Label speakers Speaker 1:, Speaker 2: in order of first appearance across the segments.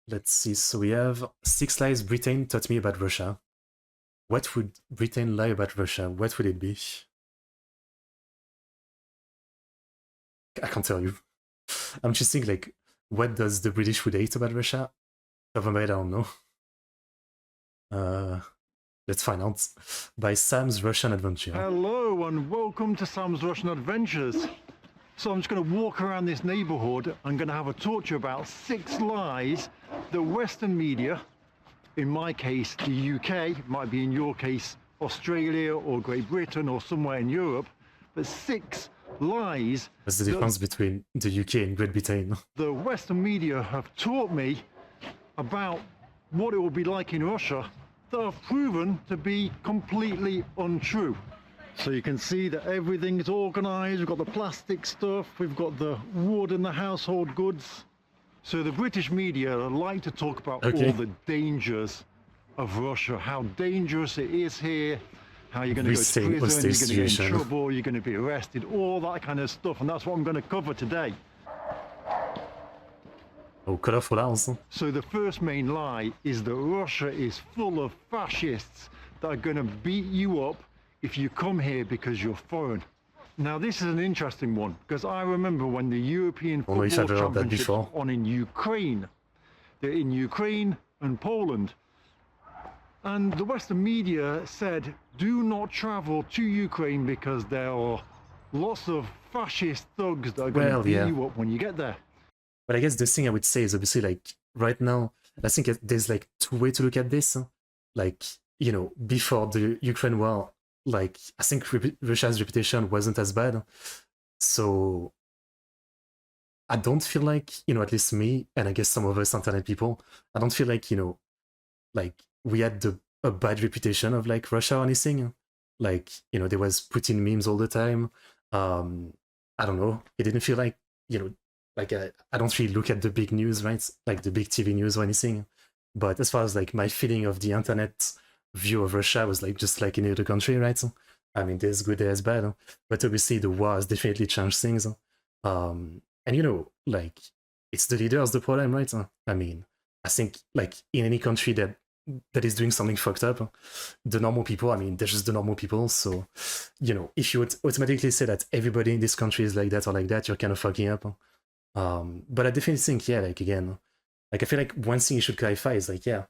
Speaker 1: Let's see. So we have 6 lies Britain taught me about Russia. What would Britain lie about Russia? What would it be? I can't tell you. I'm just thinking, like, what does the British would hate about Russia? Government, I don't know. Let's find out. By Sam's Russian Adventure.
Speaker 2: Hello and welcome to Sam's Russian Adventures. So I'm just going to walk around this neighbourhood. I'm going to have a talk to you about 6 lies that Western media, in my case the UK, might be in your case Australia or Great Britain or somewhere in Europe, but 6 lies.
Speaker 1: What's the difference between the UK and Great Britain?
Speaker 2: The Western media have taught me about what it will be like in Russia that have proven to be completely untrue. So you can see that everything is organised. We've got the plastic stuff, we've got the wood and the household goods. So the British media like to talk about all the dangers of Russia, how dangerous it is here, how you're going to go to prison, you're going to get in trouble, you're going to be arrested, all that kind of stuff. And that's what I'm going to cover today.
Speaker 1: Oh, colourful house.
Speaker 2: So the first main lie is that Russia is full of fascists that are going to beat you up if you come here because you're foreign. Now this is an interesting one, because I remember when the European Football Championships were on in Ukraine. They're in Ukraine and Poland. And the Western media said, do not travel to Ukraine because there are lots of fascist thugs that are going to beat you up when you get there.
Speaker 1: But I guess the thing I would say is obviously, like, right now, I think there's like 2 ways to look at this. Like, you know, before the Ukraine war, like, I think Russia's reputation wasn't as bad. So I don't feel like, you know, at least me, and I guess some of us internet people, I don't feel like, you know, like we had a bad reputation of like Russia or anything. Like, you know, there was Putin memes all the time. I don't know. It didn't feel like, you know, like I don't really look at the big news, right? Like the big TV news or anything. But as far as like my feeling of the internet view of Russia was like just like any other country, right? I mean, there's good, there's bad, but obviously the war has definitely changed things. And you know, like it's the leaders the problem, right? I mean, I think like in any country that is doing something fucked up, the normal people, I mean, they're just the normal people. So, you know, if you would automatically say that everybody in this country is like that or like that, you're kind of fucking up. But I definitely think, yeah, like again, like I feel like one thing you should clarify is like, yeah,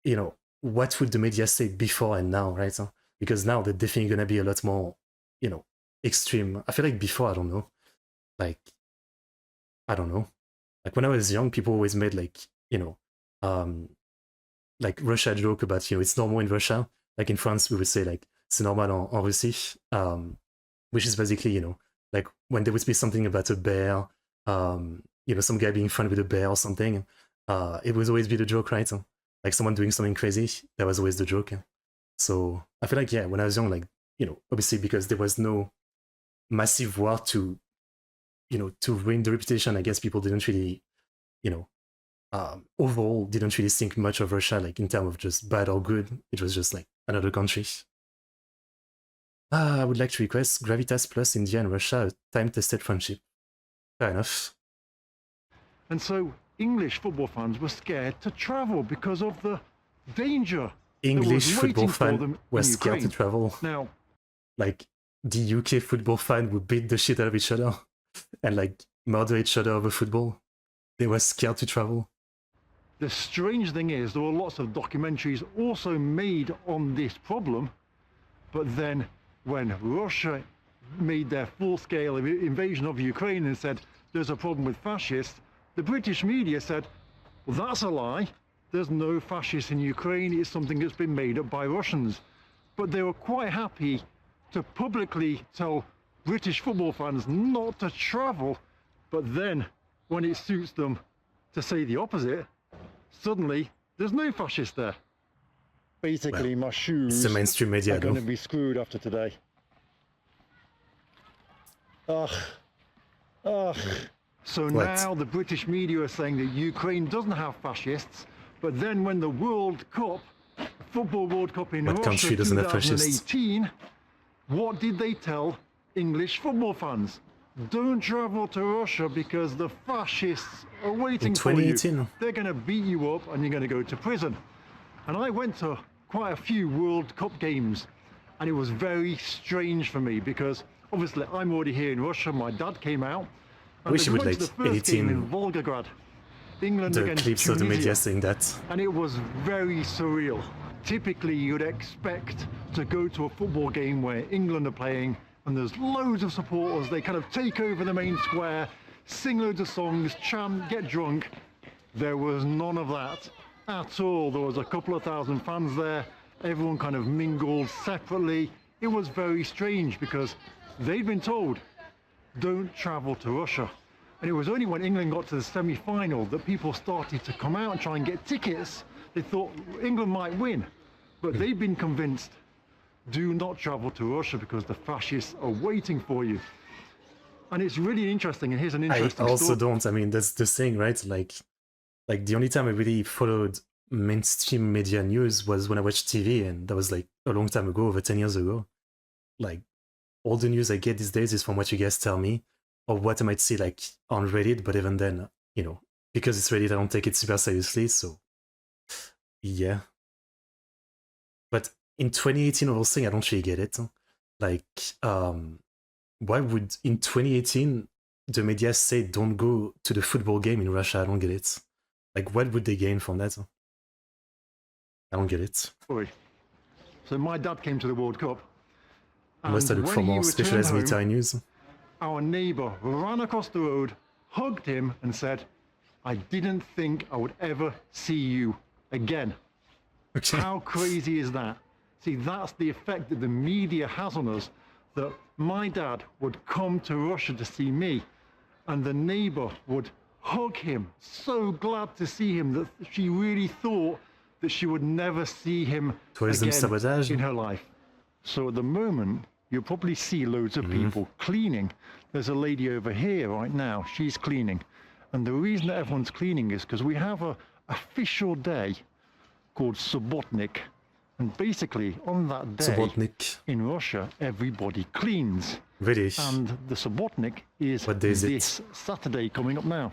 Speaker 1: you know, what would the media say before and now, right? Because now they're definitely gonna be a lot more, you know, extreme. I feel like before, I don't know, like, I don't know, like when I was young, people always made like, you know, like Russia joke about, you know, it's normal in Russia. Like in France, we would say like c'est normal en Russie, which is basically, you know, like when there would be something about a bear, you know, some guy being friendly with a bear or something, it would always be the joke, right? Like someone doing something crazy, that was always the joke. So I feel like, yeah, when I was young, like, you know, obviously because there was no massive war to, you know, to ruin the reputation, I guess people didn't really, you know, overall didn't really think much of Russia, like in terms of just bad or good. It was just like another country. I would like to request Gravitas plus India and Russia a time-tested friendship. Fair enough.
Speaker 2: And so English football fans were scared to travel because of the danger.
Speaker 1: English football fans were scared to travel.
Speaker 2: Now,
Speaker 1: like the UK football fan would beat the shit out of each other and like murder each other over football. They were scared to travel.
Speaker 2: The strange thing is there were lots of documentaries also made on this problem, but then when Russia made their full-scale invasion of Ukraine and said there's a problem with fascists, the British media said, well, that's a lie. There's no fascists in Ukraine. It's something that's been made up by Russians. But they were quite happy to publicly tell British football fans not to travel. But then when it suits them to say the opposite, suddenly there's no fascists there. Basically, my shoes
Speaker 1: the mainstream media
Speaker 2: are going to be screwed after today. Ugh. So now the British media are saying that Ukraine doesn't have fascists, but then when the World Cup, Football World Cup in Russia 2018, what did they tell English football fans? don't travel to Russia because the fascists are waiting
Speaker 1: In
Speaker 2: for you.
Speaker 1: 2018.
Speaker 2: They're going to beat you up and you're going to go to prison. And I went to quite a few World Cup games, and it was very strange for me because obviously I'm already here in Russia. My dad came out, and
Speaker 1: Wish you
Speaker 2: we
Speaker 1: would
Speaker 2: went to
Speaker 1: like
Speaker 2: the first game in
Speaker 1: editing
Speaker 2: Volgograd, England
Speaker 1: the
Speaker 2: against
Speaker 1: clips of the media
Speaker 2: Tunisia.
Speaker 1: saying that.
Speaker 2: And it was very surreal. Typically, you'd expect to go to a football game where England are playing and there's loads of supporters. They kind of take over the main square, sing loads of songs, chant, get drunk. There was none of that at all. There was a couple of thousand fans there. Everyone kind of mingled separately. It was very strange because they'd been told, don't travel to Russia. And it was only when England got to the semi-final that people started to come out and try and get tickets. They thought England might win, but they've been convinced, do not travel to Russia because the fascists are waiting for you. And it's really interesting, and here's an
Speaker 1: I
Speaker 2: interesting
Speaker 1: also
Speaker 2: story.
Speaker 1: don't. I mean, that's the thing, right? Like the only time I really followed mainstream media news was when I watched TV, and that was like a long time ago, over 10 years ago. Like all the news I get these days is from what you guys tell me, or what I might see like on Reddit, but even then, you know, because it's Reddit, I don't take it super seriously, so yeah. But in 2018 whole thing, I don't really get it. Like, why would in 2018 the media say don't go to the football game in Russia? I don't get it. Like, what would they gain from that? I don't get it.
Speaker 2: So my dad came to the World Cup.
Speaker 1: Unless I
Speaker 2: and
Speaker 1: look
Speaker 2: when
Speaker 1: for
Speaker 2: he
Speaker 1: more
Speaker 2: returned
Speaker 1: specialized
Speaker 2: home,
Speaker 1: military news.
Speaker 2: our neighbour ran across the road, hugged him and said, I didn't think I would ever see you again.
Speaker 1: Okay.
Speaker 2: How crazy is that? See, that's the effect that the media has on us, that my dad would come to Russia to see me, and the neighbour would hug him, so glad to see him that she really thought that she would never see him
Speaker 1: Tourism
Speaker 2: again
Speaker 1: sabotage.
Speaker 2: in her life. So at the moment, you'll probably see loads of people cleaning. There's a lady over here right now, she's cleaning. And the reason that everyone's cleaning is because we have a official day called Subotnik. And basically, on that day,
Speaker 1: Subotnik.
Speaker 2: in Russia, everybody cleans.
Speaker 1: Really?
Speaker 2: And the Subotnik is
Speaker 1: What day is it?
Speaker 2: this Saturday coming up now.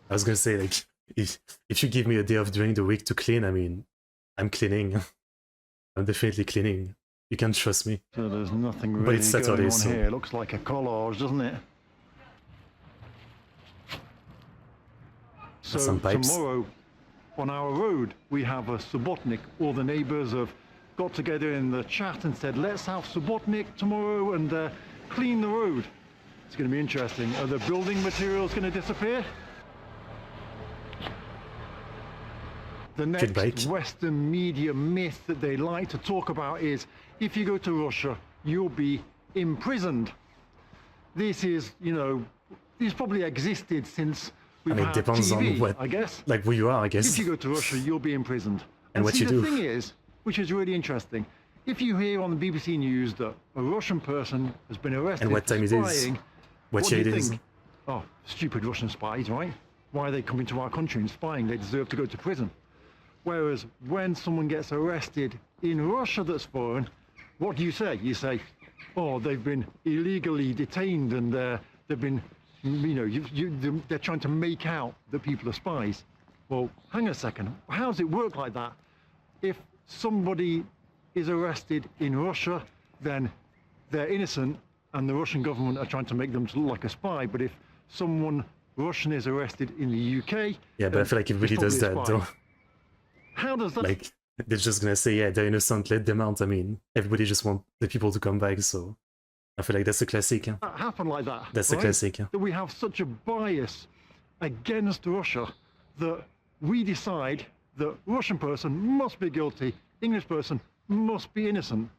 Speaker 1: I was gonna say, like, if you give me a day off during the week to clean, I mean, I'm cleaning. I'm definitely cleaning. You can trust me.
Speaker 2: So there's nothing
Speaker 1: But
Speaker 2: really
Speaker 1: it's
Speaker 2: going
Speaker 1: Saturday,
Speaker 2: on
Speaker 1: so-
Speaker 2: here. It looks like a collage, doesn't it? So
Speaker 1: some pipes.
Speaker 2: tomorrow on our road we have a Subotnik. All the neighbours have got together in the chat and said, let's have Subotnik tomorrow and clean the road. It's going to be interesting. Are the building materials going to disappear? The next
Speaker 1: bike.
Speaker 2: Western media myth that they like to talk about is if you go to Russia, you'll be imprisoned. This is, you know, this probably existed since we've
Speaker 1: I mean, it
Speaker 2: had
Speaker 1: depends
Speaker 2: TV,
Speaker 1: on what,
Speaker 2: I guess.
Speaker 1: like, who you are, I guess.
Speaker 2: If you go to Russia, you'll be imprisoned.
Speaker 1: And what
Speaker 2: see,
Speaker 1: you
Speaker 2: the
Speaker 1: do.
Speaker 2: thing is, which is really interesting, if you hear on the BBC News that a Russian person has been arrested
Speaker 1: And what
Speaker 2: for
Speaker 1: time it is.
Speaker 2: spying,
Speaker 1: What
Speaker 2: do
Speaker 1: year
Speaker 2: you
Speaker 1: it is.
Speaker 2: think? Oh, stupid Russian spies, right? Why are they coming to our country and spying? They deserve to go to prison. Whereas when someone gets arrested in Russia that's foreign, what do you say? You say, oh, they've been illegally detained and they've been, you know, they're trying to make out that people are spies. Well, hang on a second. How does it work like that? If somebody is arrested in Russia, then they're innocent and the Russian government are trying to make them to look like a spy. But if someone Russian is arrested in the UK...
Speaker 1: Yeah, but I feel like it really does that, though.
Speaker 2: How does that...
Speaker 1: Like, they're just gonna say, yeah, they're innocent, let them out. I mean, everybody just want the people to come back, so I feel like that's a classic.
Speaker 2: happen like that?
Speaker 1: That's a
Speaker 2: right?
Speaker 1: classic.
Speaker 2: That we have such a bias against Russia that we decide that Russian person must be guilty, English person must be innocent.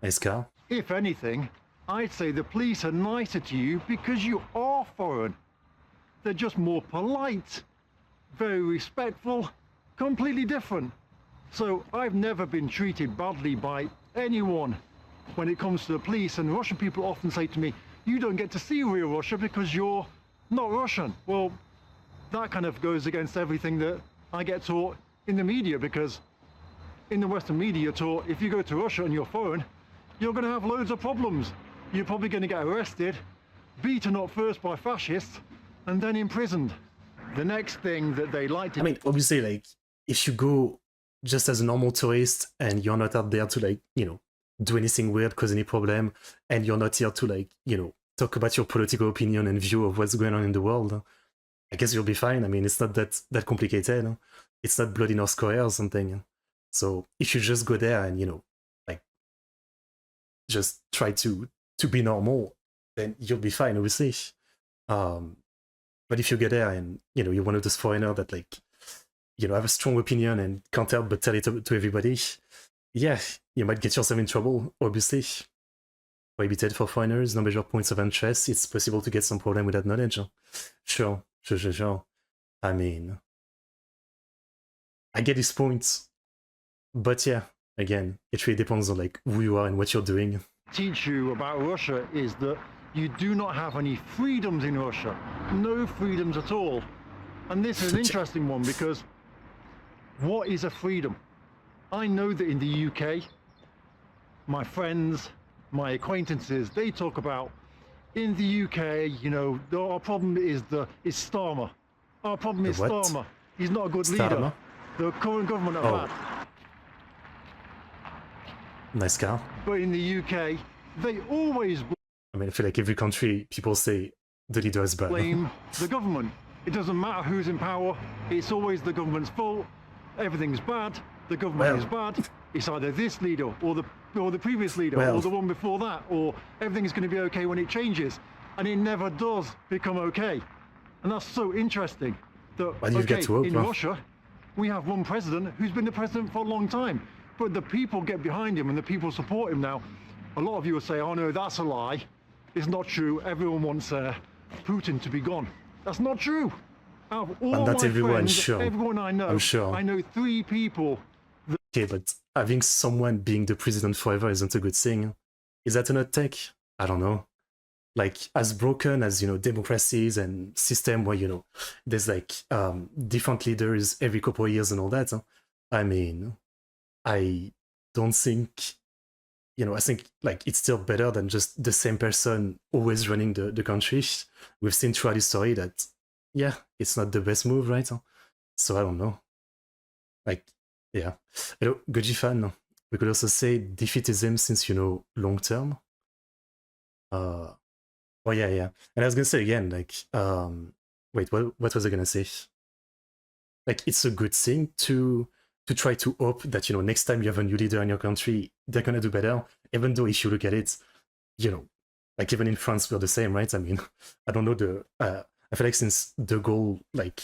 Speaker 1: Nice car.
Speaker 2: If anything, I'd say the police are nicer to you because you are foreign. They're just more polite, very respectful, completely different. So I've never been treated badly by anyone when it comes to the police, and Russian people often say to me, you don't get to see real Russia because you're not Russian. Well, that kind of goes against everything that I get taught in the media, because in the Western media you're taught if you go to Russia and you're foreign, you're going to have loads of problems. You're probably going to get arrested, beaten up first by fascists, and then imprisoned. The next thing that they like to...
Speaker 1: I mean, obviously, like, if you go just as a normal tourist and you're not out there to, like, you know, do anything weird, cause any problem, and you're not here to, like, you know, talk about your political opinion and view of what's going on in the world, I guess you'll be fine. I mean, it's not that complicated. It's not bloody North Korea or something. So if you just go there and, you know, like, just try to be normal, then you'll be fine, obviously. But if you get there and, you know, you're one of those foreigners that, like, you know, have a strong opinion and can't help but tell it to everybody, yeah, you might get yourself in trouble, obviously. Prohibited for foreigners, no major points of interest. It's possible to get some problem with that knowledge. Sure. I mean, I get his points, but yeah, again, it really depends on, like, who you are and what you're doing.
Speaker 2: Teach you about Russia is that you do not have any freedoms in Russia. No freedoms at all. And this is an interesting one, because what is a freedom? I know that in the UK, my friends, my acquaintances, they talk about, in the UK, you know, our problem is Starmer. Our problem is Starmer. He's not a good leader. The current government are bad.
Speaker 1: Nice car.
Speaker 2: But in the UK, they always...
Speaker 1: I mean, I feel like every country, people say the leader is bad.
Speaker 2: Blame the government. It doesn't matter who's in power. It's always the government's fault. Everything's bad. The government is bad. It's either this leader or the previous leader or the one before that, or everything's going to be okay when it changes, and it never does become okay. And that's so interesting. That in Russia, we have one president who's been the president for a long time, but the people get behind him and the people support him now. A lot of you will say, "Oh no, that's a lie. It's not true. Everyone wants Putin to be gone." That's not true. Out of all my friends, everyone I know, I know 3 people.
Speaker 1: Okay, but having someone being the president forever isn't a good thing. Is that an attack? I don't know. Like, as broken as, you know, democracies and system where, you know, there's like different leaders every couple of years and all that. I mean, I don't think, you know, I think like it's still better than just the same person always running the country. We've seen throughout history that, yeah, it's not the best move, right? So I don't know. Like, yeah. Hello, Goji fan. We could also say defeatism since, you know, long term. Oh yeah. And I was gonna say again, like, wait, what was I gonna say? Like, it's a good thing to try to hope that, you know, next time you have a new leader in your country, they're gonna do better. Even though if you look at it, you know, like even in France we're the same, right? I mean, I don't know I feel like since De Gaulle, like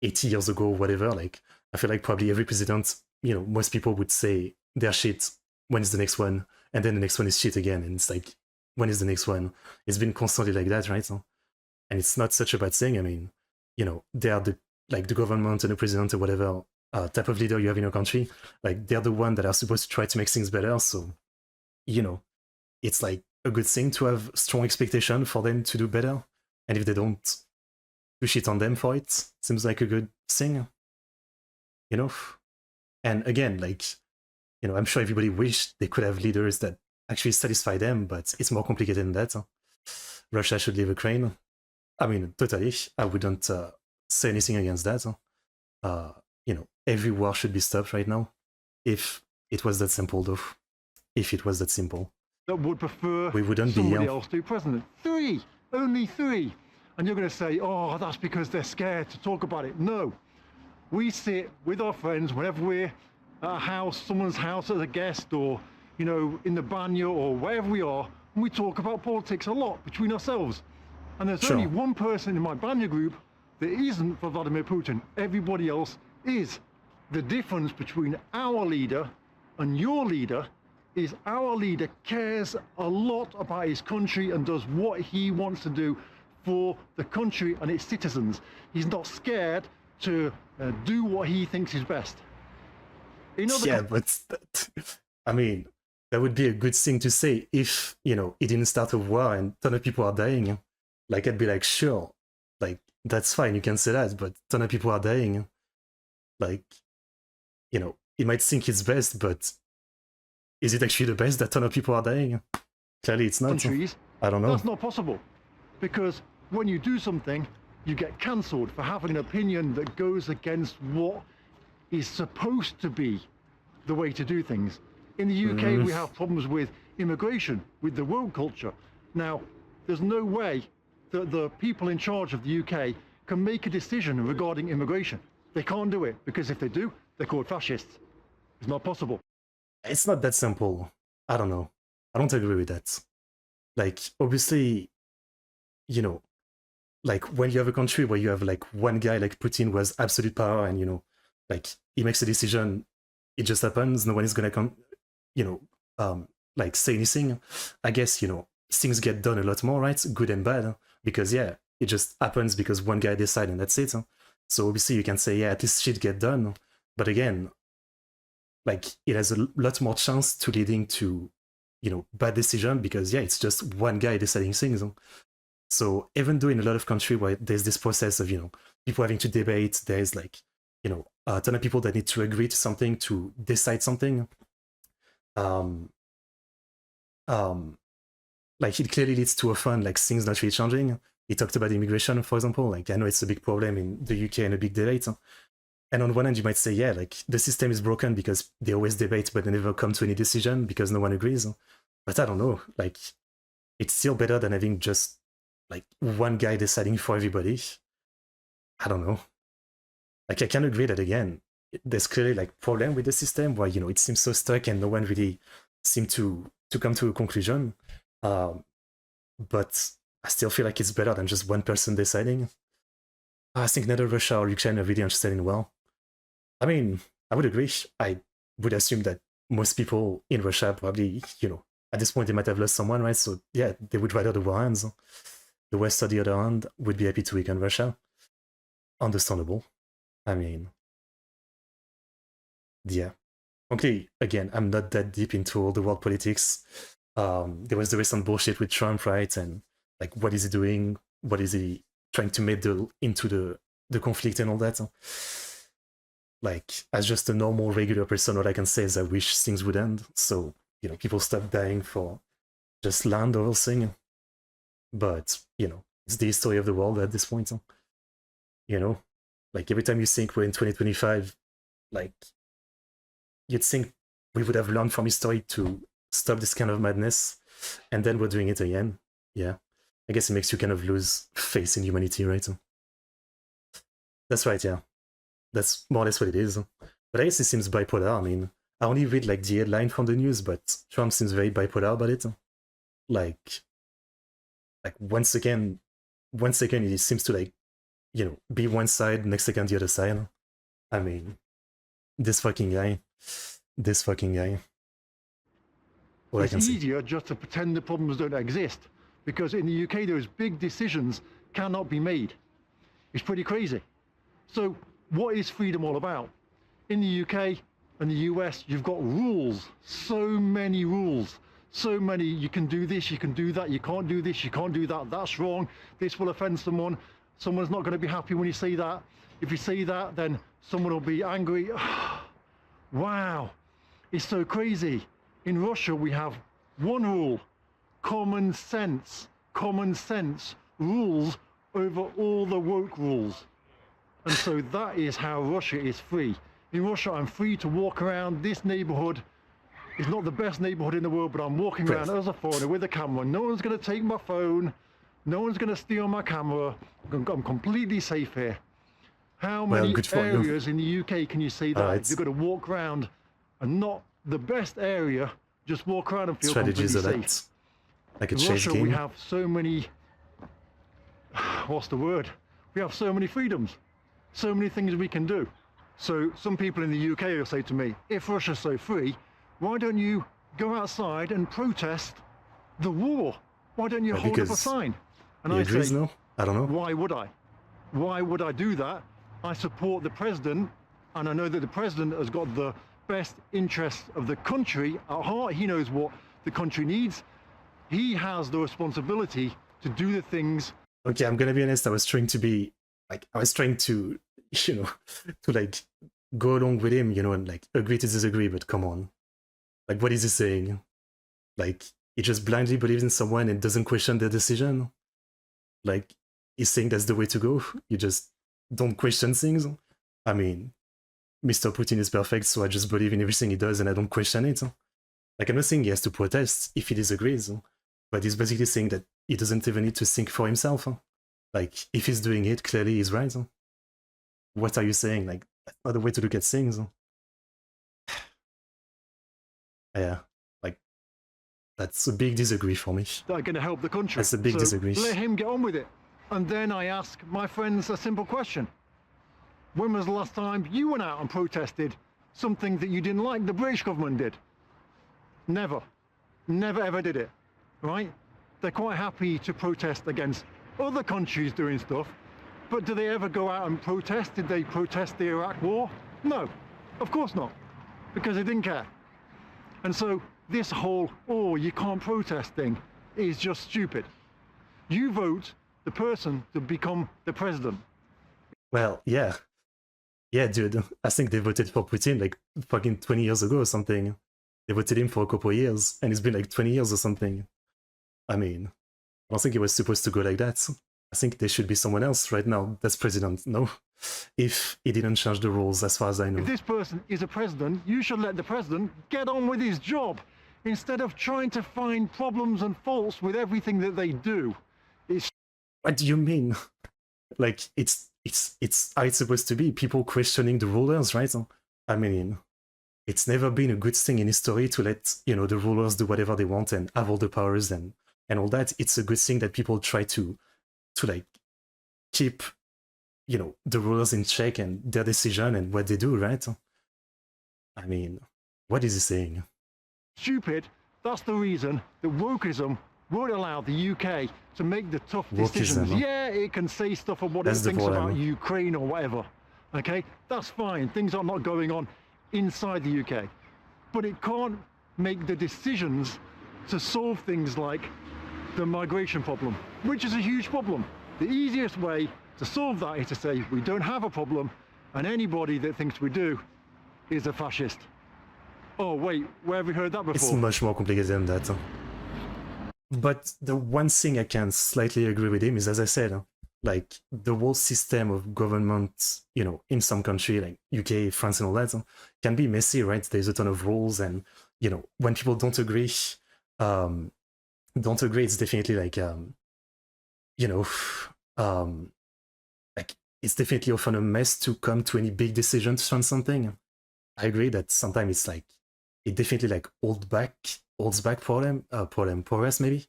Speaker 1: 80 years ago, whatever, like I feel like probably every president, you know, most people would say they're shit, when is the next one? And then the next one is shit again. And it's like, when is the next one? It's been constantly like that, right? And it's not such a bad thing. I mean, you know, they are the government and the president or whatever type of leader you have in your country. Like, they're the one that are supposed to try to make things better. So, you know, it's like a good thing to have strong expectation for them to do better. And if they don't, to shit on them for it seems like a good thing, you know? And again, like, you know, I'm sure everybody wished they could have leaders that actually satisfy them, but it's more complicated than that. Russia should leave Ukraine. I mean, totally. I wouldn't say anything against that. You know, every war should be stopped right now. If it was that simple, though. If it was that simple.
Speaker 2: That would prefer
Speaker 1: we wouldn't
Speaker 2: somebody
Speaker 1: be
Speaker 2: else to be president. 3! Only 3! And you're going to say, oh, that's because they're scared to talk about it. No. We sit with our friends whenever we're at a house, someone's house as a guest, or, you know, in the banyo or wherever we are, and we talk about politics a lot between ourselves. And there's only one person in my banyo group that isn't for Vladimir Putin. Everybody else is. The difference between our leader and your leader is our leader cares a lot about his country and does what he wants to do for the country and its citizens. He's not scared to do what he thinks is best.
Speaker 1: But I mean, that would be a good thing to say if, you know, it didn't start a war and a ton of people are dying. Like, I'd be like, sure, like, that's fine, you can say that, but a ton of people are dying. Like, you know, he might think it's best, but is it actually the best that ton of people are dying? Clearly it's not.
Speaker 2: countries,
Speaker 1: I don't know.
Speaker 2: that's not possible. Because when you do something, you get cancelled for having an opinion that goes against what is supposed to be the way to do things. In the UK, we have problems with immigration, with the woke culture. Now, there's no way that the people in charge of the UK can make a decision regarding immigration. They can't do it, because if they do, they're called fascists. It's not possible.
Speaker 1: It's not that simple. I don't know. I don't agree with that. Like, obviously, you know, like when you have a country where you have like one guy like Putin who has absolute power and, you know, like he makes a decision, it just happens, no one is gonna come, you know, like say anything. I guess, you know, things get done a lot more, right? Good and bad. Because yeah, it just happens because one guy decided and that's it. So obviously you can say, yeah, at least shit get done. But again, like it has a lot more chance to leading to, you know, bad decision because yeah, it's just one guy deciding things. So even though in a lot of countries where there's this process of, you know, people having to debate, there's like, you know, a ton of people that need to agree to something to decide something. Like it clearly leads to often like things not really changing. He talked about immigration, for example. Like I know it's a big problem in the UK and a big debate. And on one hand, you might say, yeah, like the system is broken because they always debate, but they never come to any decision because no one agrees. But I don't know, like it's still better than having just like one guy deciding for everybody. I don't know. Like I can agree that again, there's clearly like problem with the system where, you know, it seems so stuck and no one really seemed to come to a conclusion. But I still feel like it's better than just one person deciding. I think neither Russia or Ukraine are really interested in well. I mean, I would agree. I would assume that most people in Russia probably, you know, at this point they might have lost someone, right? So yeah, they would rather the war ends. The West, on the other hand, would be happy to weaken Russia. Understandable. I mean, yeah. Okay, again, I'm not that deep into all the world politics. There was the recent bullshit with Trump, right? And like, what is he doing? What is he trying to make into the conflict and all that? Like, as just a normal, regular person, what I can say is I wish things would end. So, you know, people stop dying for just land or thing. But, you know, it's the history of the world at this point. You know, like every time you think we're in 2025, like you'd think we would have learned from history to stop this kind of madness, and then we're doing it again. Yeah, I guess it makes you kind of lose faith in humanity, right? That's right, yeah. That's more or less what it is. But I guess it seems bipolar. I mean, I only read like the headline from the news, but Trump seems very bipolar about it. Like once again, he seems to like, you know, be one side, next second the other side. I mean, this fucking guy. What
Speaker 2: It's easier just to pretend the problems don't exist, because in the UK those big decisions cannot be made. It's pretty crazy. So what is freedom all about? In the UK and the US, you've got rules, so many rules. So many, you can do this, you can do that, you can't do this, you can't do that, that's wrong, this will offend someone, someone's not going to be happy when you say that. If you say that, then someone will be angry. Wow, it's so crazy. In Russia, we have one rule, common sense rules over all the woke rules. And so that is how Russia is free. In Russia, I'm free to walk around this neighborhood. It's not the best neighborhood in the world, but I'm walking around as a foreigner with a camera. No one's going to take my phone. No one's going to steal my camera. I'm completely safe here. How many areas in the UK can you say that? You've got to walk around and not the best area, just walk around and feel completely safe.
Speaker 1: Like a
Speaker 2: in Russia, we have so many, what's the word? We have so many freedoms, so many things we can do. So some people in the UK will say to me, if Russia's so free, why don't you go outside and protest the war? Why don't you hold up a sign? And I say,
Speaker 1: no? I don't know.
Speaker 2: Why would I? Why would I do that? I support the president, and I know that the president has got the best interests of the country at heart. He knows what the country needs. He has the responsibility to do the things.
Speaker 1: Okay, I'm gonna be honest, I was trying to, you know, to like go along with him, you know, and like agree to disagree, but come on. Like, what is he saying? Like, he just blindly believes in someone and doesn't question their decision. Like, he's saying that's the way to go. You just don't question things. I mean, Mr. Putin is perfect, so I just believe in everything he does and I don't question it. Like, I'm not saying he has to protest if he disagrees, but he's basically saying that he doesn't even need to think for himself. Like, if he's doing it, clearly he's right. What are you saying? Like, that's not the way to look at things. Yeah, like, that's a big disagree for me.
Speaker 2: That are going to help the country.
Speaker 1: That's a big
Speaker 2: so
Speaker 1: disagree.
Speaker 2: Let him get on with it. And then I ask my friends a simple question. When was the last time you went out and protested something that you didn't like the British government did? Never. Never ever did it, right? They're quite happy to protest against other countries doing stuff, but do they ever go out and protest? Did they protest the Iraq war? No, of course not, because they didn't care. And so this whole, oh, you can't protest thing is just stupid. You vote the person to become the president.
Speaker 1: Well, yeah. Yeah, dude. I think they voted for Putin like fucking 20 years ago or something. They voted him for a couple of years, and it's been like 20 years or something. I mean, I don't think it was supposed to go like that. I think there should be someone else right now that's president, no? If he didn't change the rules, as far as I know.
Speaker 2: If this person is a president, you should let the president get on with his job instead of trying to find problems and faults with everything that they do.
Speaker 1: What do you mean? Like, it's how it's supposed to be. People questioning the rulers, right? I mean, it's never been a good thing in history to let, you know, the rulers do whatever they want and have all the powers and all that. It's a good thing that people try to like keep, you know, the rulers in check and their decision and what they do, right? I mean, what is he saying?
Speaker 2: Stupid. That's the reason that wokeism won't allow the UK to make the tough decisions.
Speaker 1: Wokeism, huh?
Speaker 2: Yeah, it can say stuff about what
Speaker 1: That's
Speaker 2: it
Speaker 1: the
Speaker 2: thinks
Speaker 1: problem.
Speaker 2: about Ukraine or whatever. Okay, that's fine. Things are not going on inside the UK. But it can't make the decisions to solve things like the migration problem, which is a huge problem. The easiest way to solve that is to say we don't have a problem, and anybody that thinks we do is a fascist. Oh wait, where have we heard that before?
Speaker 1: It's much more complicated than that. But the one thing I can slightly agree with him is, as I said, like the whole system of government, you know, in some country like UK, France, and all that can be messy, right? There's a ton of rules, and you know, when people don't agree, it's definitely like, you know, like it's definitely often a mess to come to any big decisions on something. I agree that sometimes it's like it definitely like holds back progress maybe.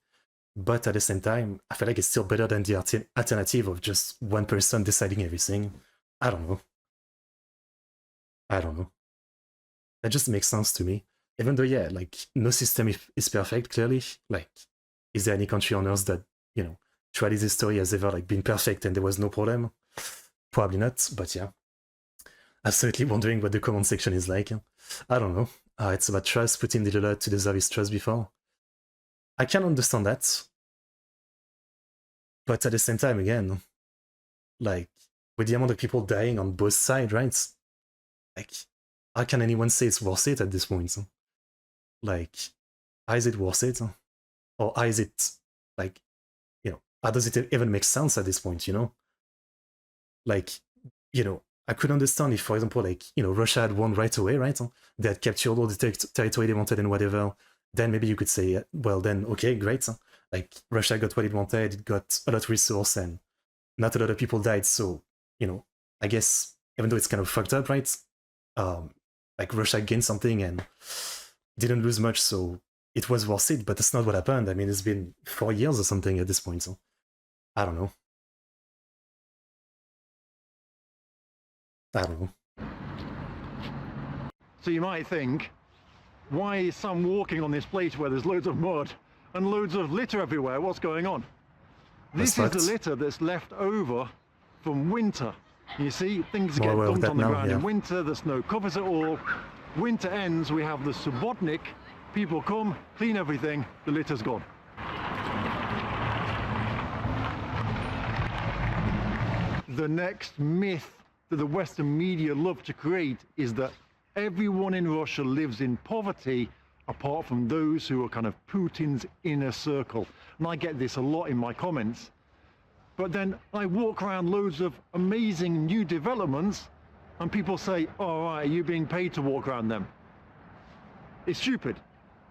Speaker 1: But at the same time, I feel like it's still better than the alternative of just one person deciding everything. I don't know. That just makes sense to me. Even though, yeah, like no system is perfect, clearly. Like, is there any country on earth that, you know, throughout its history has ever like been perfect and there was no problem? Probably not, but yeah. Absolutely wondering what the comment section is like. I don't know. It's about trust. Putin did a lot to deserve his trust before. I can understand that. But at the same time, again, like, with the amount of people dying on both sides, right? Like, how can anyone say it's worth it at this point? Like, how is it worth it? Or how is it, like, you know, how does it even make sense at this point, you know? Like, you know, I could understand if, for example, like, you know, Russia had won right away, right? They had captured all the territory they wanted and whatever. Then maybe you could say, well, then, okay, great. Like, Russia got what it wanted, it got a lot of resource, and not a lot of people died. So, you know, I guess, even though it's kind of fucked up, right? Like, Russia gained something and didn't lose much, so it was worth it, but that's not what happened. I mean, it's been 4 years or something at this point, so I don't know.
Speaker 2: So you might think, why is Sam walking on this place where there's loads of mud and loads of litter everywhere? What's going on? This is the litter that's left over from winter. You see, things get dumped on the ground in winter, the snow covers it all. Winter ends, we have the Subotnik. People come, clean everything, the litter's gone. The next myth that the Western media love to create is that everyone in Russia lives in poverty apart from those who are kind of Putin's inner circle. And I get this a lot in my comments. But then I walk around loads of amazing new developments and people say, all right, are you being paid to walk around them? It's stupid.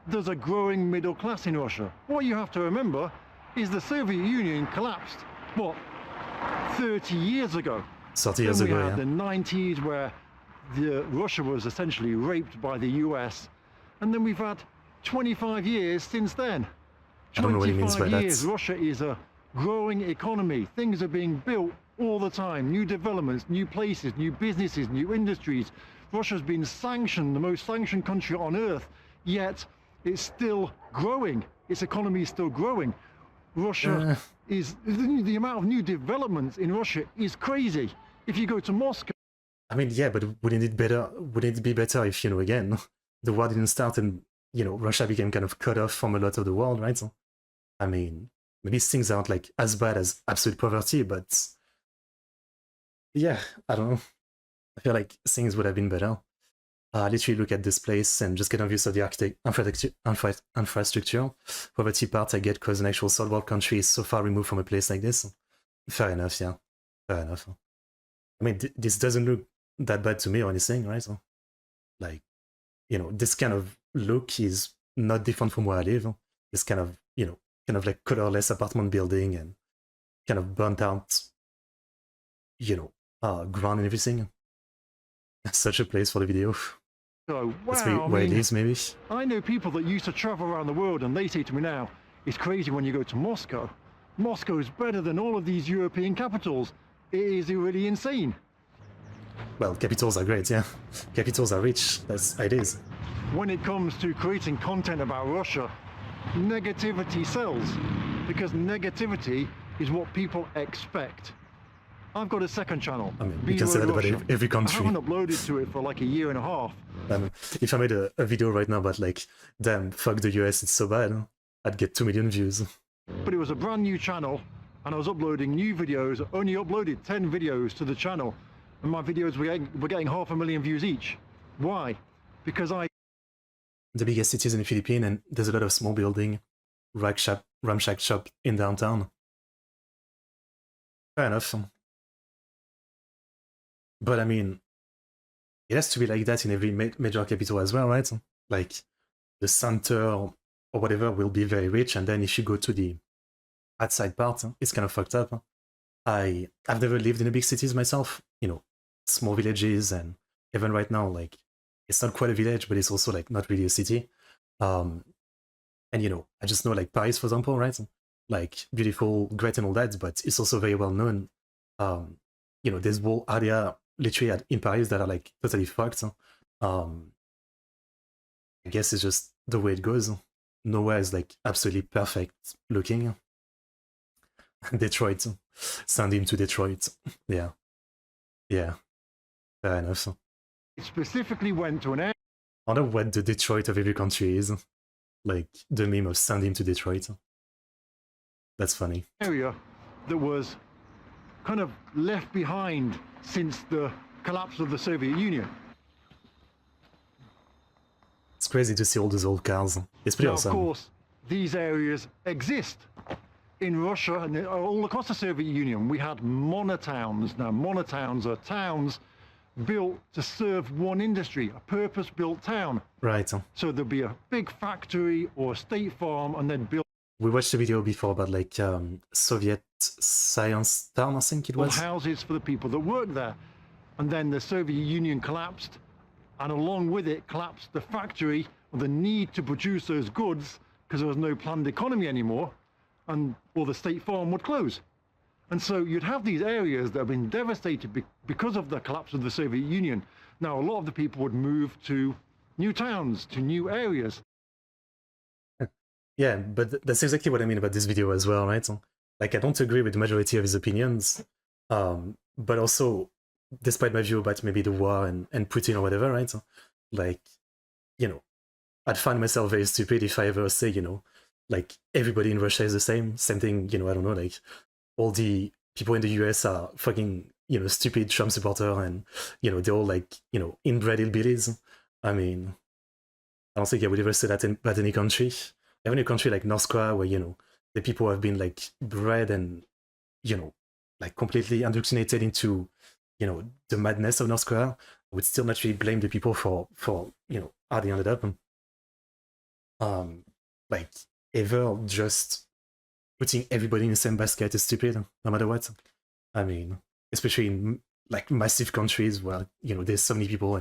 Speaker 2: There's a growing middle class in Russia. What you have to remember is the Soviet Union collapsed, what, 30 years ago?
Speaker 1: 30 years ago,
Speaker 2: we had
Speaker 1: yeah.
Speaker 2: the 90s where Russia was essentially raped by the US. And then we've had 25 years since then.
Speaker 1: I don't know what he means by
Speaker 2: 25 years,
Speaker 1: that.
Speaker 2: Russia is a growing economy. Things are being built all the time. New developments, new places, new businesses, new industries. Russia's been sanctioned, the most sanctioned country on earth, yet it's still growing. Its economy is still growing. Russia is, the amount of new developments in Russia is crazy. If you go to Moscow.
Speaker 1: I mean, yeah, but wouldn't it be better if, you know, again, the war didn't start and, you know, Russia became kind of cut off from a lot of the world, right? So, I mean, maybe things aren't like as bad as absolute poverty, but yeah, I don't know. I feel like things would have been better. Literally look at this place and just get a view of the infrastructure. Poverty part I get because an actual third world country is so far removed from a place like this. Fair enough, yeah. Fair enough. I mean, this doesn't look that bad to me or anything, right? So, like, you know, this kind of look is not different from where I live. This kind of, you know, kind of like colorless apartment building and kind of burnt out, you know, ground and everything. Such a place for the video.
Speaker 2: Oh, wow,
Speaker 1: That's where it is, maybe.
Speaker 2: I know people that used to travel around the world and they say to me now, it's crazy when you go to Moscow. Moscow is better than all of these European capitals. It is really insane.
Speaker 1: Well, capitals are great, yeah. Capitals are rich, it is.
Speaker 2: When it comes to creating content about Russia, negativity sells, because negativity is what people expect. I've got a second channel.
Speaker 1: I mean, you can say that about every country.
Speaker 2: I haven't uploaded to it for like a year and a half.
Speaker 1: If I made a video right now about like, damn, fuck the US, it's so bad, I'd get 2 million views.
Speaker 2: But it was a brand new channel, and I was uploading new videos. I only uploaded 10 videos to the channel, and my videos were getting 500,000 views each. Why? Because
Speaker 1: the biggest cities in the Philippines, and there's a lot of small building, ramshack shop in downtown. Fair enough. But I mean, it has to be like that in every major capital as well, right? Like, the center or whatever will be very rich, and then if you go to the outside part, it's kind of fucked up. I've never lived in the big cities myself, you know, small villages, and even right now, like, it's not quite a village, but it's also like not really a city. And you know, I just know like Paris, for example, right? Like, beautiful, great and all that, but it's also very well known. You know, there's whole area literally in Paris that are like totally fucked. I guess it's just the way it goes. Nowhere is like absolutely perfect looking. Detroit. Send him to Detroit. Yeah. Yeah. Fair enough.
Speaker 2: It specifically went to an area.
Speaker 1: I wonder what the Detroit of every country is. Like, the meme of send him to Detroit. That's funny.
Speaker 2: Area that was kind of left behind since the collapse of the Soviet Union.
Speaker 1: It's crazy to see all those old cars. It's pretty
Speaker 2: Now,
Speaker 1: awesome.
Speaker 2: of course, these areas exist in Russia and all across the Soviet Union. We had monotowns. Now, monotowns are towns built to serve one industry, a purpose-built town.
Speaker 1: Right.
Speaker 2: So there'd be a big factory or a state farm, and then build.
Speaker 1: We watched a video before about like Soviet science town, I think it was.
Speaker 2: Houses for the people that work there. And then the Soviet Union collapsed, and along with it collapsed the factory, or the need to produce those goods, because there was no planned economy anymore, or the state farm would close. And so you'd have these areas that have been devastated because of the collapse of the Soviet Union. Now, a lot of the people would move to new towns, to new areas.
Speaker 1: Yeah, but that's exactly what I mean about this video as well, right? Like, I don't agree with the majority of his opinions, but also, despite my view about maybe the war and Putin or whatever, right? Like, you know, I'd find myself very stupid if I ever say, you know, like, everybody in Russia is the same thing, you know, I don't know, like, all the people in the US are fucking, you know, stupid Trump supporter, and, you know, they're all like, you know, inbred hillbillies. I mean, I don't think I would ever say that in about any country. Even a country like North Korea, where the people have been like bred and like completely indoctrinated into the madness of North Korea, I would still not really blame the people for how they ended up. Like ever just putting everybody in the same basket is stupid, no matter what. I mean, especially in like massive countries where there's so many people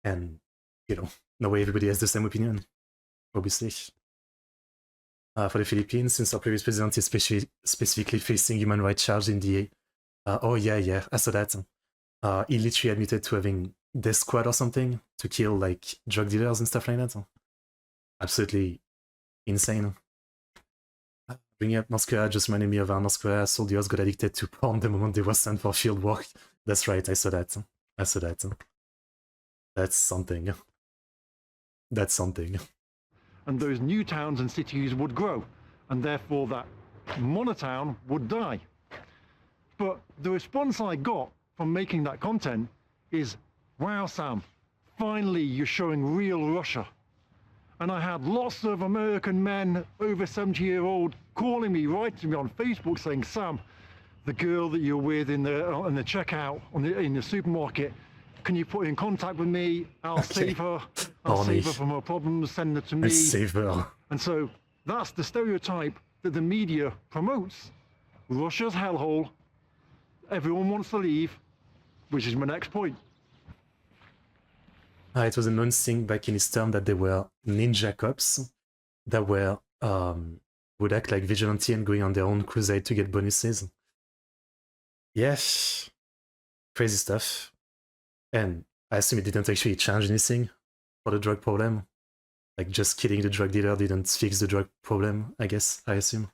Speaker 1: and no way everybody has the same opinion, obviously. For the Philippines, since our previous president is specifically facing human rights charge in the oh yeah, I saw that. He literally admitted to having death squad or something to kill like drug dealers and stuff like that. Absolutely insane. Bringing up North Korea just reminded me of how North Korea soldiers got addicted to porn the moment they were sent for field work. That's right, I saw that. That's something. That's something.
Speaker 2: And those new towns and cities would grow, and therefore that monotown would die. But the response I got from making that content is, wow, Sam, finally you're showing real Russia. And I had lots of American men, over 70-year-old, calling me, writing me on Facebook saying, Sam, the girl that you're with in the checkout in the supermarket, can you put in contact with me? I'll save her. I'll save her from her problems, send her to me.
Speaker 1: Save her.
Speaker 2: And so that's the stereotype that the media promotes. Russia's hellhole. Everyone wants to leave, which is my next point.
Speaker 1: It was announcing back in his term that there were ninja cops that were would act like vigilante and going on their own crusade to get bonuses. Yes, crazy stuff. And I assume it didn't actually change anything for the drug problem. Like just killing the drug dealer didn't fix the drug problem, I assume.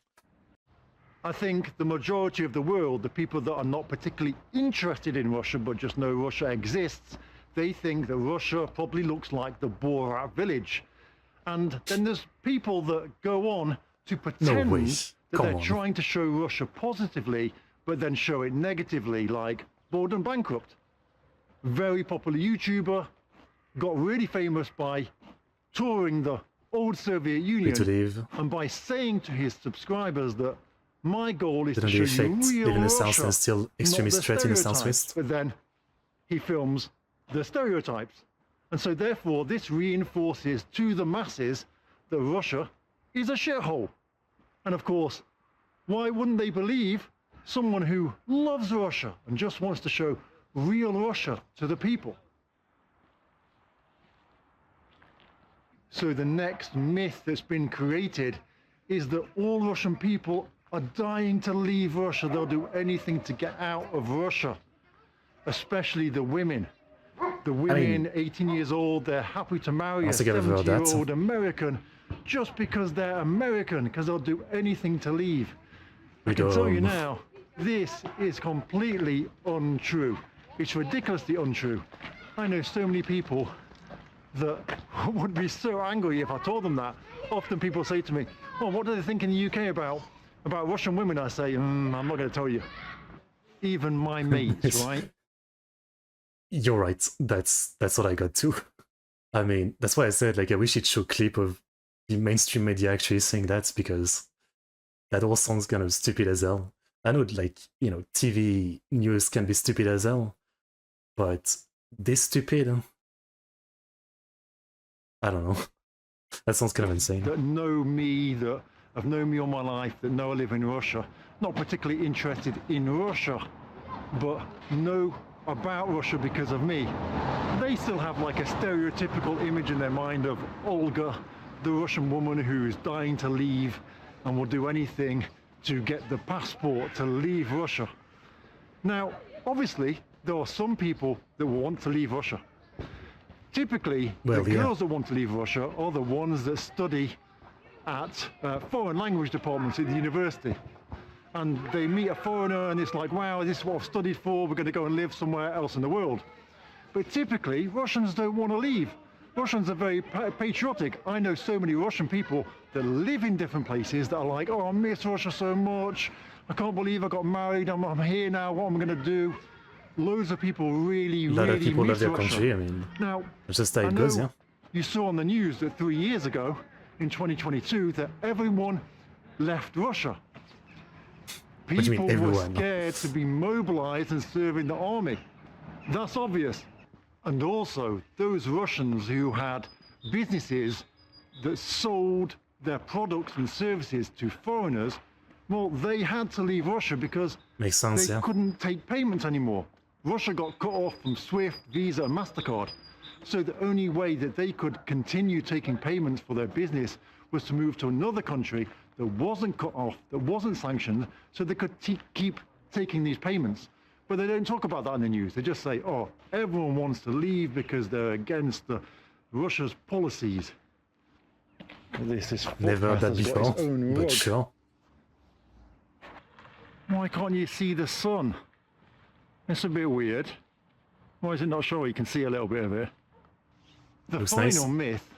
Speaker 2: I think the majority of the world, the people that are not particularly interested in Russia but just know Russia exists, they think that Russia probably looks like the Borat village. And then there's people that go on to pretend that they're trying to show Russia positively, but then show it negatively, like Bored and Bankrupt. Very popular YouTuber, got really famous by touring the old Soviet Union and by saying to his subscribers that my goal is to show you real Russia,
Speaker 1: and still extremist threat in the Southwest.
Speaker 2: But then he films the stereotypes. And so therefore this reinforces to the masses that Russia is a shithole. And of course, why wouldn't they believe someone who loves Russia and just wants to show real Russia to the people? So the next myth that's been created is that all Russian people are dying to leave Russia. They'll do anything to get out of Russia, especially the women. The women, 18 years old, they're happy to marry a 70-year-old American just because they're American, because they'll do anything to leave. I can tell you now, this is completely untrue. It's ridiculously untrue. I know so many people that would be so angry if I told them that. Often people say to me, well, what do they think in the UK about Russian women? I say, I'm not going to tell you. Even my mates, right?
Speaker 1: You're right. That's what I got too. I mean, that's why I said, like, I wish it showed a clip of the mainstream media actually saying that, because that all sounds kind of stupid as hell. I know, like, TV news can be stupid as hell, but this stupid, I don't know. That sounds kind of insane.
Speaker 2: That know me, that have known me all my life, that know I live in Russia, not particularly interested in Russia, but know about Russia because of me. They still have like a stereotypical image in their mind of Olga, the Russian woman who is dying to leave and will do anything to get the passport to leave Russia. Now, obviously, there are some people that want to leave Russia. Typically, the girls that want to leave Russia are the ones that study at foreign language departments at the university. And they meet a foreigner and it's like, wow, this is what I've studied for, we're going to go and live somewhere else in the world. But typically, Russians don't want to leave. Russians are very patriotic. I know so many Russian people that live in different places that are like, oh, I miss Russia so much. I can't believe I got married. I'm here now. What am I going to do? Loads of people really, really miss Russia.
Speaker 1: Country, I mean,
Speaker 2: now,
Speaker 1: it's just how it goes, yeah.
Speaker 2: you saw on the news that 3 years ago, in 2022, that everyone left Russia.
Speaker 1: What do you mean,
Speaker 2: People were
Speaker 1: everyone?
Speaker 2: scared to be mobilized and serve in the army. That's obvious. And also, those Russians who had businesses that sold their products and services to foreigners, well, they had to leave Russia because
Speaker 1: Makes sense,
Speaker 2: they
Speaker 1: yeah.
Speaker 2: couldn't take payments anymore. Russia got cut off from SWIFT, Visa, and MasterCard. So the only way that they could continue taking payments for their business was to move to another country that wasn't cut off, that wasn't sanctioned, so they could keep taking these payments. But they don't talk about that in the news. They just say, oh, everyone wants to leave because they're against Russia's policies. This
Speaker 1: Never heard that before, but sure.
Speaker 2: Why can't you see the sun? It's a bit weird. Why is it not showing? You can see a little bit of it. The
Speaker 1: Looks
Speaker 2: final
Speaker 1: nice.
Speaker 2: myth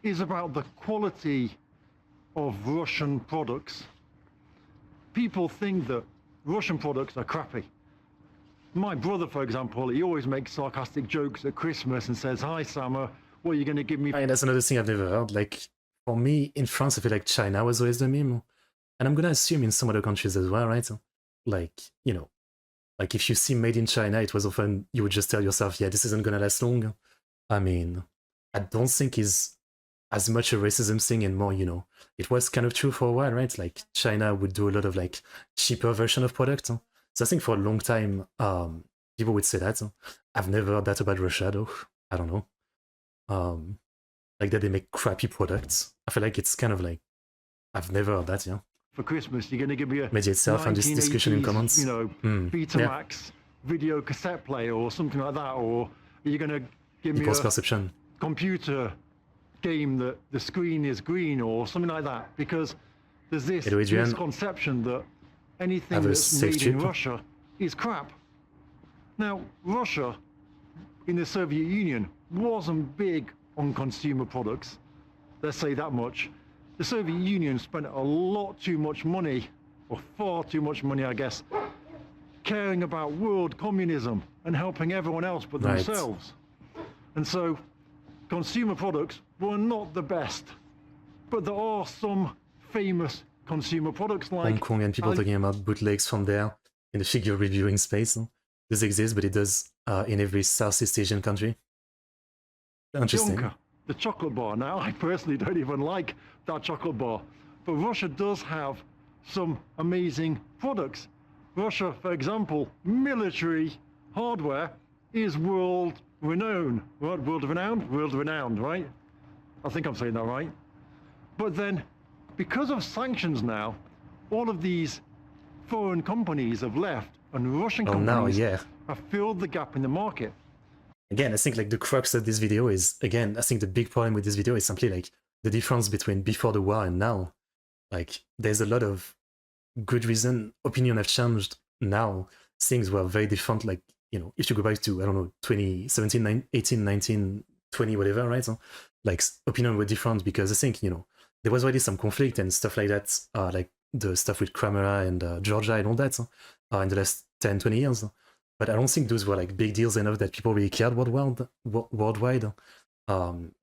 Speaker 2: is about the quality of Russian products. People think that Russian products are crappy. My brother, for example, he always makes sarcastic jokes at Christmas and says, "Hi, Summer, what are you going to give me?"
Speaker 1: And that's another thing I've never heard. Like, for me, in France, I feel like China was always the meme. And I'm gonna assume in some other countries as well, right? Like, you know, like if you see made in China, it was often, you would just tell yourself, yeah, this isn't gonna last long. I mean, I don't think it's as much a racism thing and more, you know, it was kind of true for a while, right? Like China would do a lot of like cheaper version of product. So I think for a long time, people would say that. I've never heard that about Russia though. I don't know. Like that they make crappy products. I feel like it's kind of like, I've never heard that, yeah.
Speaker 2: For Christmas, you're going to give me a
Speaker 1: Maybe itself and this discussion in
Speaker 2: 1980s,
Speaker 1: comments.
Speaker 2: you know, Betamax video cassette player or something like that, or are you going to give me
Speaker 1: Equals
Speaker 2: a
Speaker 1: perception.
Speaker 2: computer game that the screen is green or something like that? Because there's this
Speaker 1: Hello, Adrian.
Speaker 2: misconception that anything
Speaker 1: Have a
Speaker 2: that's
Speaker 1: safe
Speaker 2: made in
Speaker 1: trip.
Speaker 2: Russia is crap. Now, Russia in the Soviet Union wasn't big on consumer products, let's say that much. The Soviet Union spent a lot too much money, or far too much money, I guess, caring about world communism and helping everyone else but
Speaker 1: Right.
Speaker 2: themselves. And so, consumer products were not the best. But there are some famous consumer products like
Speaker 1: Hong Kong and people talking about bootlegs from there in the figure reviewing space. This exists, but it does in every Southeast Asian country. Interesting.
Speaker 2: Yonka, the chocolate bar. Now, I personally don't even like that chocolate bar, but Russia does have some amazing products. Russia, for example, military hardware is world renowned. What, world renowned? World renowned, right? I think I'm saying that right. But then, because of sanctions now, all of these foreign companies have left, and Russian companies
Speaker 1: yeah.
Speaker 2: have filled the gap in the market.
Speaker 1: Again, I think like the crux of this video is, again, I think the big problem with this video is simply like the difference between before the war and now. Like, there's a lot of good reason opinion have changed now. Things were very different. Like, you know, if you go back to, I don't know, 2017, 18, 19, 20, whatever, right? So, like, opinion were different because I think, you know, there was already some conflict and stuff like that, like the stuff with Crimea and Georgia and all that in the last 10, 20 years. But I don't think those were like big deals enough that people really cared worldwide.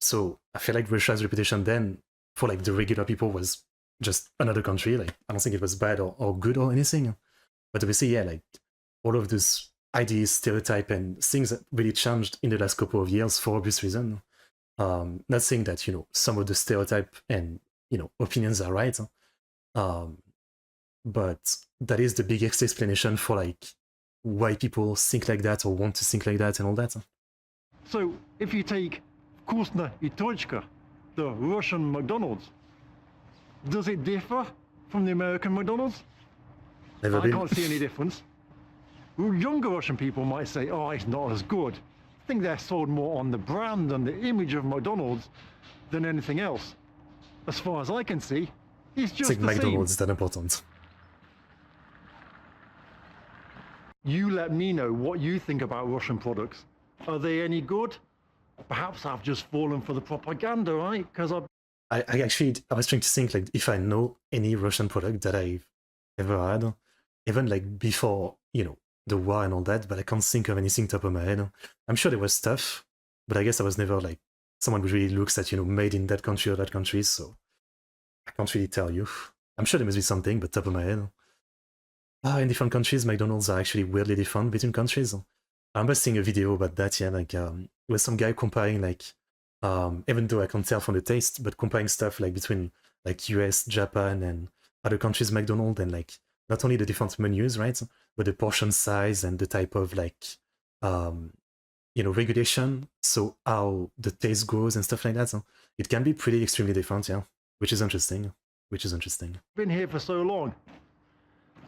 Speaker 1: So I feel like Russia's reputation then for like the regular people was just another country. Like, I don't think it was bad or good or anything. But obviously, yeah, like all of those ideas, stereotype and things that really changed in the last couple of years for obvious reason. Not saying that, you know, some of the stereotype and, you know, opinions are right. But that is the biggest explanation for like why people think like that or want to think like that and all that.
Speaker 2: So if you take Вкусно и точка, the Russian McDonald's, does it differ from the American McDonald's?
Speaker 1: Never
Speaker 2: I
Speaker 1: been.
Speaker 2: can't see any difference. Younger Russian people might say, oh, it's not as good. I think they're sold more on the brand and the image of McDonald's than anything else. As far as I can see, it's
Speaker 1: It's
Speaker 2: just
Speaker 1: like
Speaker 2: the
Speaker 1: McDonald's is
Speaker 2: same.
Speaker 1: that important.
Speaker 2: You let me know what you think about Russian products. Are they any good? Perhaps I've just fallen for the propaganda, right? Because
Speaker 1: I was trying to think like if I know any Russian product that I've ever had, even like before, you know, the war and all that, but I can't think of anything top of my head. I'm sure there was stuff, but I guess I was never like someone who really looks at, made in that country or that country. So I can't really tell you. I'm sure there must be something, but top of my head. In different countries, McDonald's are actually weirdly different between countries. I remember seeing a video about that, yeah, like with some guy comparing even though I can't tell from the taste, but comparing stuff like between like US, Japan, and other countries' McDonald's, and like not only the different menus, right, but the portion size and the type of regulation, so how the taste goes and stuff like that. So it can be pretty extremely different, yeah, which is interesting.
Speaker 2: Been here for so long,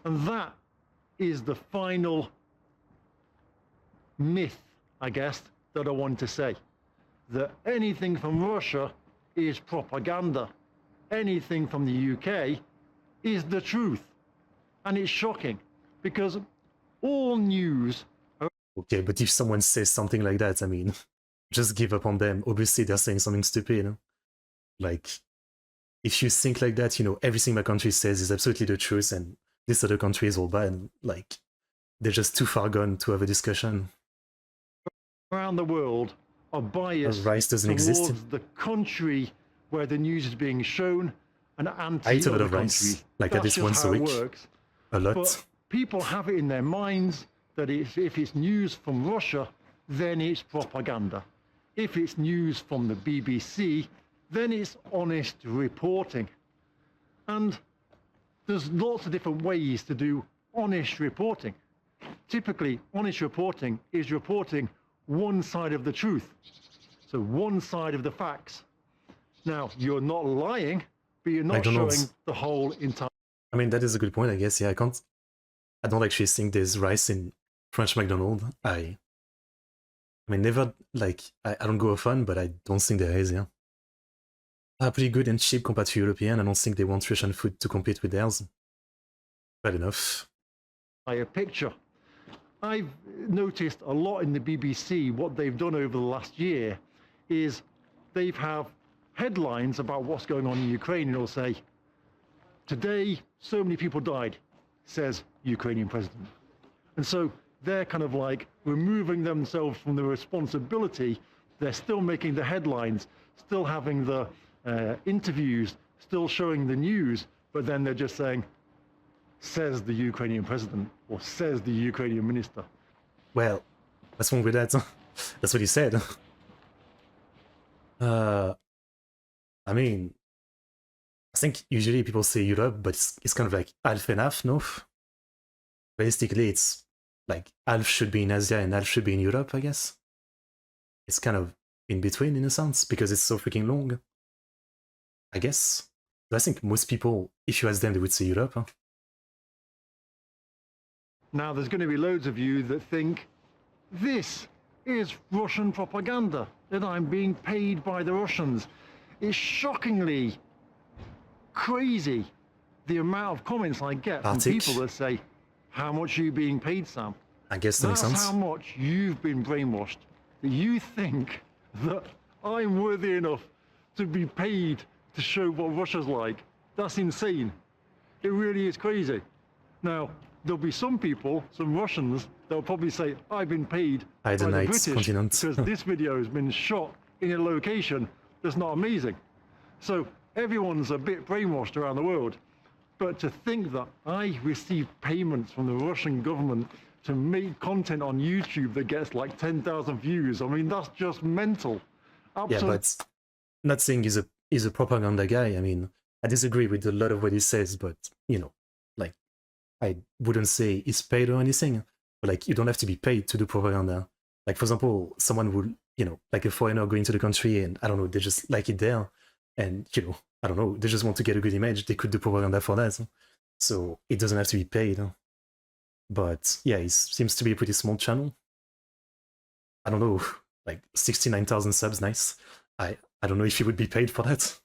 Speaker 2: and that is the final myth, I guess, that I want to say. That anything from Russia is propaganda. Anything from the UK is the truth. And it's shocking, because all news...
Speaker 1: Okay, but if someone says something like that, I mean, just give up on them. Obviously, they're saying something stupid. Like, if you think like that, everything my country says is absolutely the truth, and this other country is all bad. Like, they're just too far gone to have a discussion.
Speaker 2: Around the world are biased
Speaker 1: rice doesn't
Speaker 2: towards
Speaker 1: exist.
Speaker 2: The country where the news is being shown, and anti
Speaker 1: I eat a lot of
Speaker 2: country.
Speaker 1: rice, like at least once a week.
Speaker 2: Works.
Speaker 1: A lot.
Speaker 2: But people have it in their minds that if it's news from Russia, then it's propaganda. If it's news from the BBC, then it's honest reporting. And there's lots of different ways to do honest reporting. Typically, honest reporting is reporting one side of the truth. So one side of the facts. Now, you're not lying, but you're not showing the whole entire...
Speaker 1: I mean, that is a good point, I guess. Yeah, I don't actually think there's rice in French McDonald's. I mean, never, I don't go often, but I don't think there is, yeah. Pretty good and cheap compared to European. I don't think they want Russian food to compete with theirs. Bad enough.
Speaker 2: A picture. I've noticed a lot in the BBC, what they've done over the last year is they have headlines about what's going on in Ukraine, and it'll say, today so many people died, says Ukrainian president. And so they're kind of like removing themselves from the responsibility. They're still making the headlines, still having the interviews, still showing the news, but then they're just saying, says the Ukrainian president, or says the Ukrainian minister.
Speaker 1: Well, what's wrong with that? That's what he said. I mean, I think usually people say Europe, but it's kind of like half and half, no? Realistically, it's like half should be in Asia and half should be in Europe, I guess. It's kind of in between in a sense, because it's so freaking long, I guess. But I think most people, if you ask them, they would say Europe. Huh?
Speaker 2: Now, there's going to be loads of you that think this is Russian propaganda, that I'm being paid by the Russians. It's shockingly crazy the amount of comments I get from people that say, how much are you being paid, Sam?
Speaker 1: I guess that makes sense.
Speaker 2: That's how much you've been brainwashed. That you think that I'm worthy enough to be paid to show what Russia's like. That's insane. It really is crazy. Now, there'll be some people, some Russians, that'll probably say, I've been paid by the British because this video has been shot in a location that's not amazing. So everyone's a bit brainwashed around the world. But to think that I receive payments from the Russian government to make content on YouTube that gets like 10,000 views, I mean, that's just mental.
Speaker 1: Absolutely. Yeah, but not saying he's a propaganda guy. I mean, I disagree with a lot of what he says, but, like, I wouldn't say he's paid or anything. But, like, you don't have to be paid to do propaganda. Like, for example, someone would, like a foreigner going to the country and, I don't know, they just like it there. And, I don't know, they just want to get a good image. They could do propaganda for that. So it doesn't have to be paid. But yeah, it seems to be a pretty small channel. I don't know, like 69,000 subs, nice. I don't know if he would be paid for that.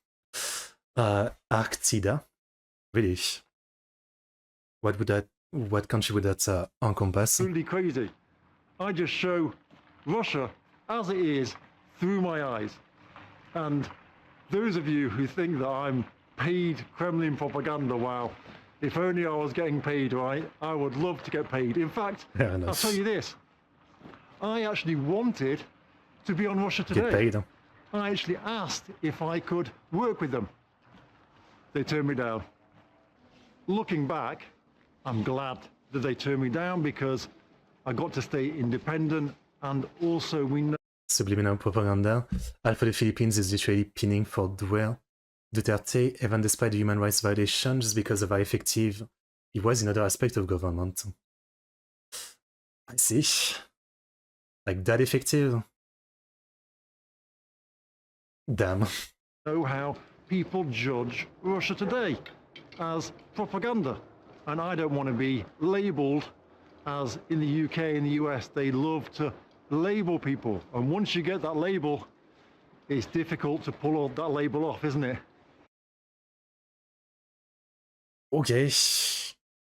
Speaker 1: Arctida, really? What country would that encompass?
Speaker 2: Really crazy. I just show Russia as it is through my eyes. And those of you who think that I'm paid Kremlin propaganda, wow, if only I was getting paid, right? I would love to get paid. In fact, I'll tell you this. I actually wanted to be on Russia Today.
Speaker 1: Get paid.
Speaker 2: I actually asked if I could work with them. They turned me down. Looking back, I'm glad that they turned me down because I got to stay independent, and also we know
Speaker 1: Subliminal propaganda. Half of the Philippines is literally pinning for Duel. Duterte, even despite the human rights violations, just because of how effective he was in other aspects of government. I see. Like that effective? Damn.
Speaker 2: know how people judge Russia today as propaganda. And I don't want to be labelled as in the UK and the US, they love to label people. And once you get that label, it's difficult to pull that label off, isn't it?
Speaker 1: Okay.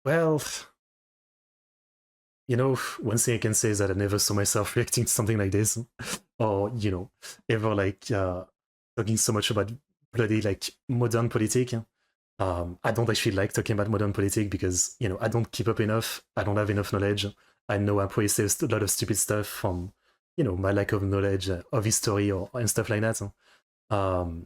Speaker 1: Well, you know, one thing I can say is that I never saw myself reacting to something like this, or you know, ever like talking so much about bloody like modern politics. I don't actually like talking about modern politics because you know I don't keep up enough. I don't have enough knowledge. I know I probably say a lot of stupid stuff from you know my lack of knowledge of history or and stuff like that. Um,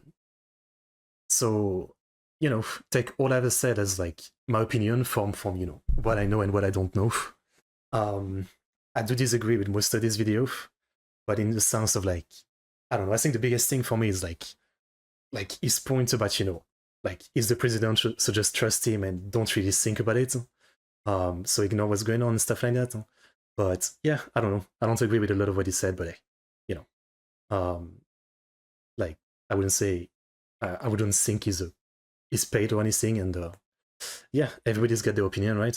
Speaker 1: so you know, take all I've said as like my opinion from you know what I know and what I don't know. I do disagree with most of this video, but in the sense of like, I don't know. I think the biggest thing for me is like his point about you know, like is the president so just trust him and don't really think about it. So ignore what's going on and stuff like that. But yeah, I don't know. I don't agree with a lot of what he said, but you know, like I wouldn't say, I wouldn't think he's paid or anything, and yeah, everybody's got their opinion, right?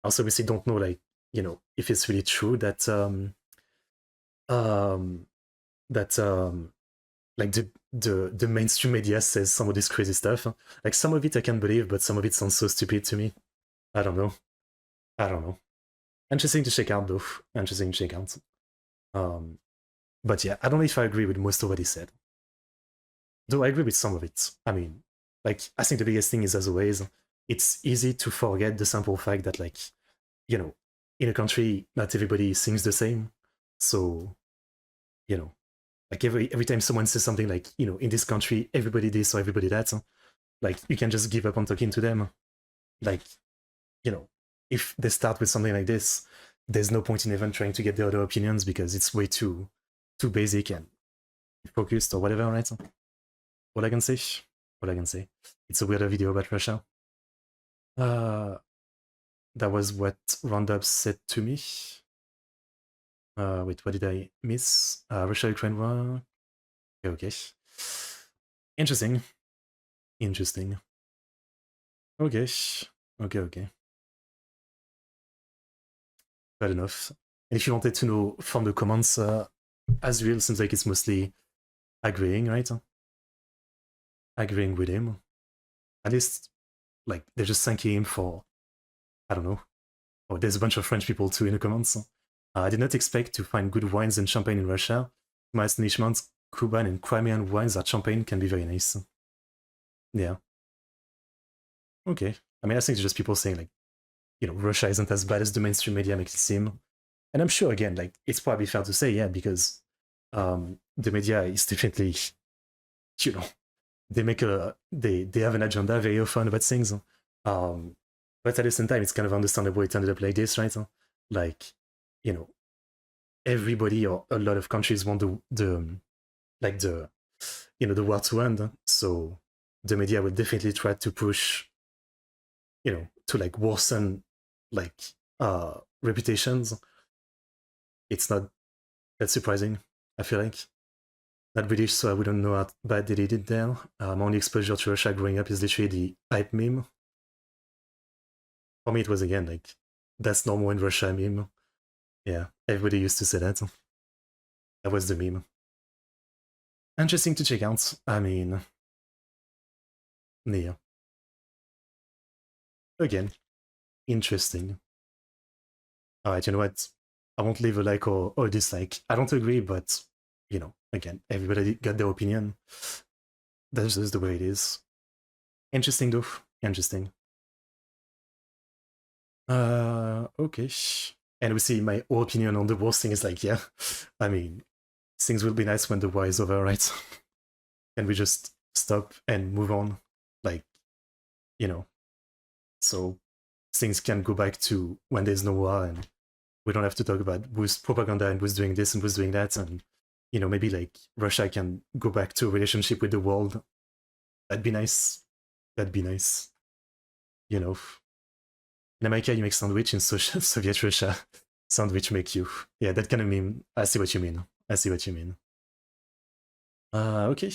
Speaker 1: Also obviously don't know like you know if it's really true that um that like the mainstream media says some of this crazy stuff. Like some of it I can believe, but some of it sounds so stupid to me. I don't know. I don't know. Interesting to check out though. Interesting to check out. But yeah, I don't know if I agree with most of what he said. Though I agree with some of it. I mean, like I think the biggest thing is as always, it's easy to forget the simple fact that like, you know, in a country not everybody thinks the same. So, you know, like every time someone says something like, you know, in this country, everybody this or everybody that, like you can just give up on talking to them. Like, you know, if they start with something like this, there's no point in even trying to get the other opinions because it's way too basic and focused or whatever, right? All I can say, all I can say. It's a weirder video about Russia. That was what Roundup said to me. Wait, what did I miss? Russia-Ukraine war. Okay. Interesting. Interesting. Okay. Okay. Fair enough. And if you wanted to know from the comments, as real, seems like it's mostly agreeing, right? Agreeing with him. At least, like, they're just thanking him for, I don't know. Oh, there's a bunch of French people too in the comments. I did not expect to find good wines and champagne in Russia. To my astonishment, Cuban and Crimean wines that champagne can be very nice. Yeah. Okay. I mean, I think it's just people saying, like, you know, Russia isn't as bad as the mainstream media makes it seem. And I'm sure, again, like, it's probably fair to say, yeah, because the media is definitely, you know, they have an agenda very often about things. But at the same time, it's kind of understandable it ended up like this, right? Like, you know, everybody or a lot of countries want the you know the war to end. So the media will definitely try to push, you know, to like worsen like reputations. It's not that surprising, I feel like. Not British, so I wouldn't know how bad they did it there. My only exposure to Russia growing up is literally the hype meme. For me, it was again like that's normal in Russia meme. Yeah, everybody used to say that. That was the meme. Interesting to check out. I mean, yeah. Again, interesting. Alright, you know what? I won't leave a like or dislike. I don't agree, but, you know, again, everybody got their opinion. That's just the way it is. Interesting, though. Interesting. Okay. And we see my opinion on the worst thing is like, yeah, I mean, things will be nice when the war is over, right? Can we just stop and move on? Like, you know, so things can go back to when there's no war and we don't have to talk about who's propaganda and who's doing this and who's doing that. And, maybe like Russia can go back to a relationship with the world. That'd be nice. That'd be nice. In America, you make sandwich. In Soviet Russia, sandwich make you. Yeah, that kind of meme. I see what you mean. Okay.